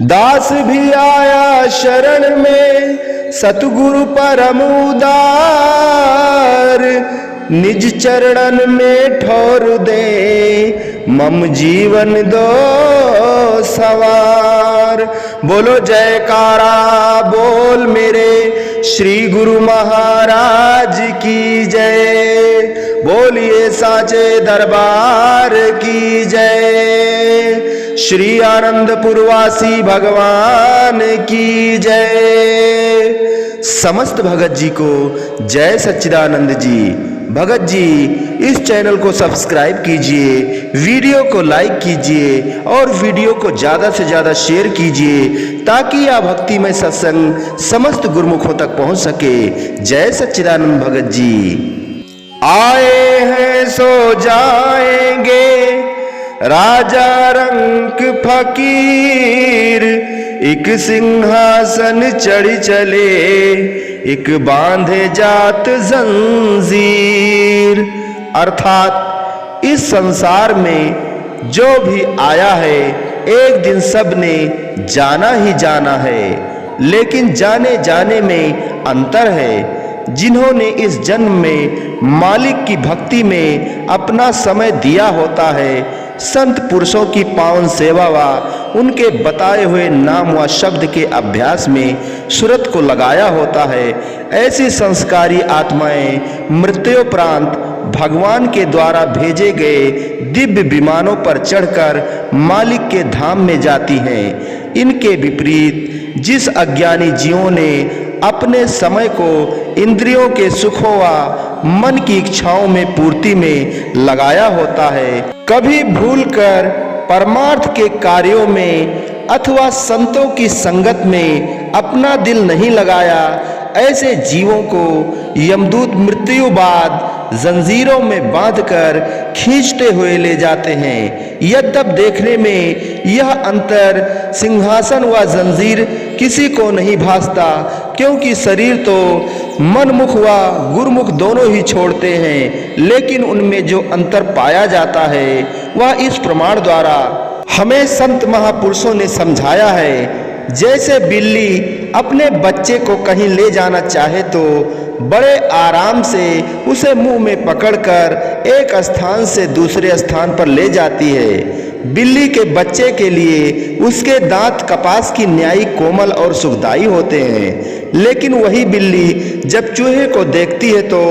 दास भी आया शरण में सतगुरु परम उदार, निज चरणन में ठौर दे मम जीवन दो सवार। बोलो जयकारा बोल मेरे श्री गुरु महाराज की जय, बोलिए साचे दरबार की जय, श्री आनंदपुरवासी भगवान की जय। समस्त भगत जी को जय सच्चिदानंद जी। भगत जी इस चैनल को सब्सक्राइब कीजिए, वीडियो को लाइक कीजिए और वीडियो को ज्यादा से ज्यादा शेयर कीजिए ताकि यह भक्तिमय सत्संग समस्त गुरुमुखों तक पहुंच सके। जय सच्चिदानंद भगत जी। आए हैं सो जाएंगे राजा रंक फकीर, एक सिंहासन चढ़ी चले एक बांधे जात जंजीर। अर्थात इस संसार में जो भी आया है एक दिन सब ने जाना ही जाना है, लेकिन जाने जाने में अंतर है। जिन्होंने इस जन्म में मालिक की भक्ति में अपना समय दिया होता है, संत पुरुषों की पावन सेवा व उनके बताए हुए नाम व शब्द के अभ्यास में सूरत को लगाया होता है, ऐसी संस्कारी आत्माएं मृत्युपरांत भगवान के द्वारा भेजे गए दिव्य विमानों पर चढ़कर मालिक के धाम में जाती हैं। इनके विपरीत जिस अज्ञानी जीवों ने अपने समय को इंद्रियों के सुखों व मन की इच्छाओं में पूर्ति में लगाया होता है, कभी भूलकर परमार्थ के कार्यों में अथवा संतों की संगत में अपना दिल नहीं लगाया, ऐसे जीवों को यमदूत मृत्यु बाद जंजीरों में बांधकर खींचते हुए ले जाते हैं। यद्यप देखने में यह अंतर सिंहासन व जंजीर किसी को नहीं भासता, क्योंकि शरीर तो मनमुख व गुरुमुख दोनों ही छोड़ते हैं, लेकिन उनमें जो अंतर पाया जाता है वह इस प्रमाण द्वारा हमें संत महापुरुषों ने समझाया है। जैसे बिल्ली अपने बच्चे को कहीं ले जाना चाहे तो बड़े आराम से उसे मुंह में पकड़कर एक स्थान से दूसरे स्थान पर ले जाती है। बिल्ली के बच्चे के लिए उसके दांत कपास की न्यायी कोमल और सुखदायी होते हैं, लेकिन वही बिल्ली जब चूहे को देखती है तो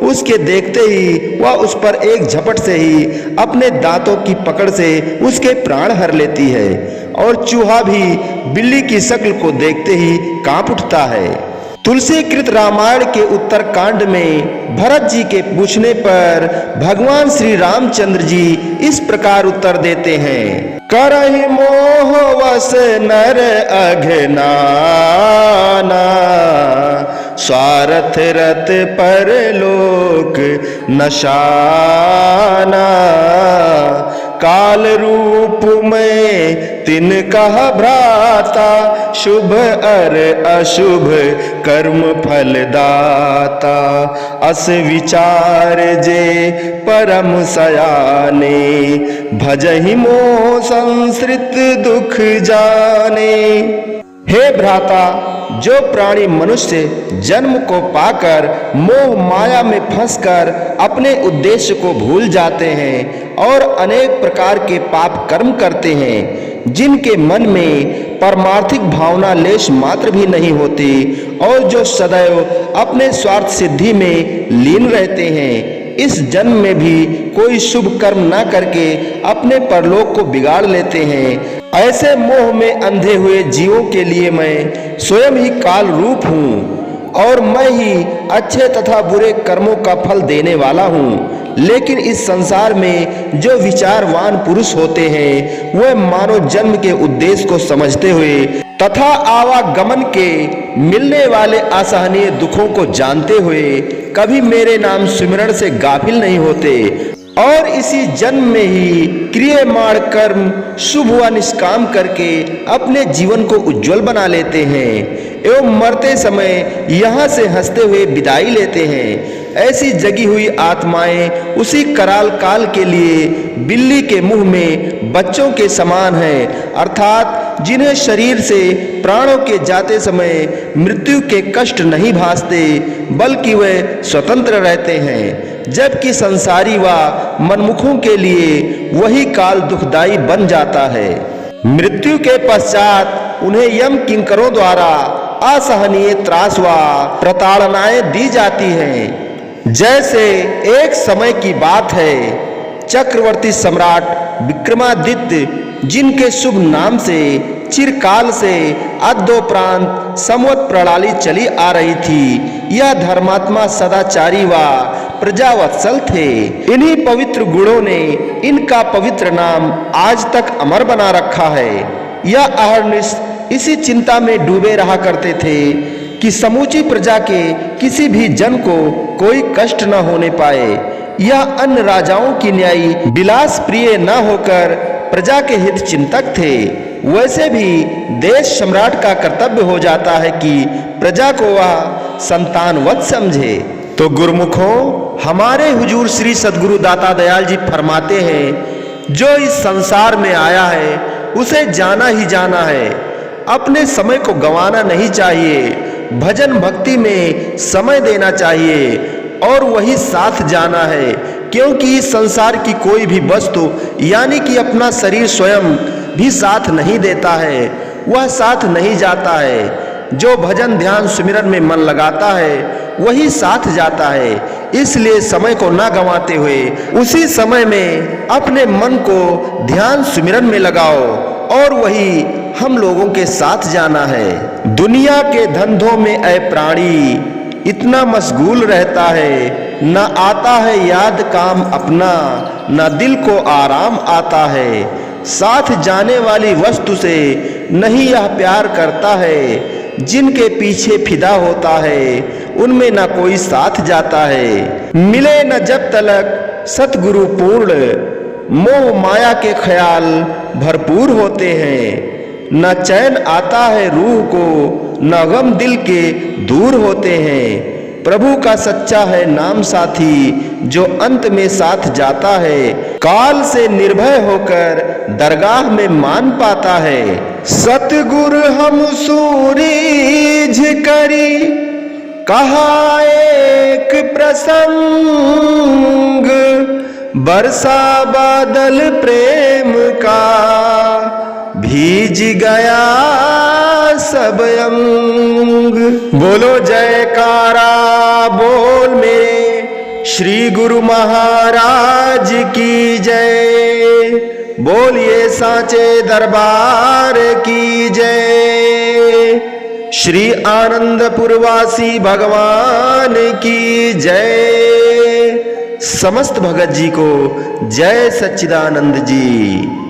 उसके देखते ही वह उस पर एक झपट से ही अपने दांतों की पकड़ से उसके प्राण हर लेती है, और चूहा भी बिल्ली की शक्ल को देखते ही कांप उठता है। तुलसी कृत रामायण के उत्तर कांड में भरत जी के पूछने पर भगवान श्री रामचंद्र जी इस प्रकार उत्तर देते हैं। करहि मोह वश नर अघनाना, स्वार्थ रत पर लोक नशाना, काल रूप में तिन कह भ्राता, शुभ अर अशुभ कर्म फल दाता, अस विचार जे परम सयाने, भजहि मोह संसृत दुख जाने। हे भ्राता, जो प्राणी मनुष्य जन्म को पाकर मोह माया में फंसकर अपने उद्देश्य को भूल जाते हैं और अनेक प्रकार के पाप कर्म करते हैं, जिनके मन में परमार्थिक भावना लेश मात्र भी नहीं होती और जो सदैव अपने स्वार्थ सिद्धि में लीन रहते हैं, इस जन्म में भी कोई शुभ कर्म ना करके अपने परलोक को बिगाड़ लेते हैं, ऐसे मोह में अंधे हुए जीवों के लिए मैं स्वयं ही काल रूप हूँ और मैं ही अच्छे तथा बुरे कर्मों का फल देने वाला हूँ। लेकिन इस संसार में जो विचारवान पुरुष होते हैं वह मानव जन्म के उद्देश्य को समझते हुए तथा आवागमन के मिलने वाले असहनीय दुखों को जानते हुए कभी मेरे नाम सुमिरन से गाफिल नहीं होते और इसी जन्म में ही क्रियमाण कर्म शुभ व निष्काम करके अपने जीवन को उज्जवल बना लेते हैं एवं मरते समय यहाँ से हंसते हुए विदाई लेते हैं। ऐसी जगी हुई आत्माएं उसी कराल काल के लिए बिल्ली के मुंह में बच्चों के समान हैं, अर्थात जिन्हें शरीर से प्राणों के जाते समय मृत्यु के कष्ट नहीं भासते, बल्कि वे स्वतंत्र रहते हैं, जबकि संसारी व मनमुखों के लिए वही काल दुखदाई बन जाता है। मृत्यु के पश्चात उन्हें यम किंकरों द्वारा असहनीय त्रास व प्रताड़नाएं दी जाती हैं। जैसे एक समय की बात है, चक्रवर्ती सम्राट विक्रमादित्य, जिनके शुभ नाम से चिरकाल से अद्योपरांत संवत प्रणाली चली आ रही थी, यह धर्मात्मा सदाचारी व प्रजावत्सल थे। इन्हीं पवित्र गुणों ने इनका पवित्र नाम आज तक अमर बना रखा है। यह अहर्निश इसी चिंता में डूबे रहा करते थे कि समूची प्रजा के किसी भी जन को कोई कष्ट न होने पाए। यह अन्य राजाओं की न्यायी विलास प्रिय न होकर प्रजा के हित चिंतक थे। वैसे भी देश सम्राट का कर्तव्य हो जाता है कि प्रजा को वह संतानवत समझे। तो गुरुमुखों, हमारे हुजूर श्री सद्गुरु दाता दयाल जी फरमाते हैं, जो इस संसार में आया है उसे जाना ही जाना है, अपने समय को गंवाना नहीं चाहिए, भजन भक्ति में समय देना चाहिए और वही साथ जाना है, क्योंकि इस संसार की कोई भी वस्तु यानी कि अपना शरीर स्वयं भी साथ नहीं देता है, वह साथ नहीं जाता है। जो भजन ध्यान सुमिरन में मन लगाता है वही साथ जाता है। इसलिए समय को ना गंवाते हुए उसी समय में अपने मन को ध्यान सुमिरन में लगाओ और वही हम लोगों के साथ जाना है। दुनिया के धंधों में ऐ प्राणी इतना मशगूल रहता है, न आता है याद काम अपना, न दिल को आराम आता है। साथ जाने वाली वस्तु से नहीं यह प्यार करता है, जिनके पीछे फिदा होता है उनमें न कोई साथ जाता है। मिले न जब तलक सतगुरु पूर्ण, मोह माया के ख्याल भरपूर होते हैं। न चैन आता है रूह को, न गम दिल के दूर होते हैं। प्रभु का सच्चा है नाम साथी, जो अंत में साथ जाता है। काल से निर्भय होकर दरगाह में मान पाता है। सतगुरु हम सूरीझ करी कहा एक प्रसंग, बरसा बादल प्रेम का भीज गया सब अंग। बोलो जयकारा बोल मेरे श्री गुरु महाराज की जय, बोलिए साचे दरबार की जय, श्री आनंदपुरवासी भगवान की जय। समस्त भगत जी को जय सच्चिदानंद जी।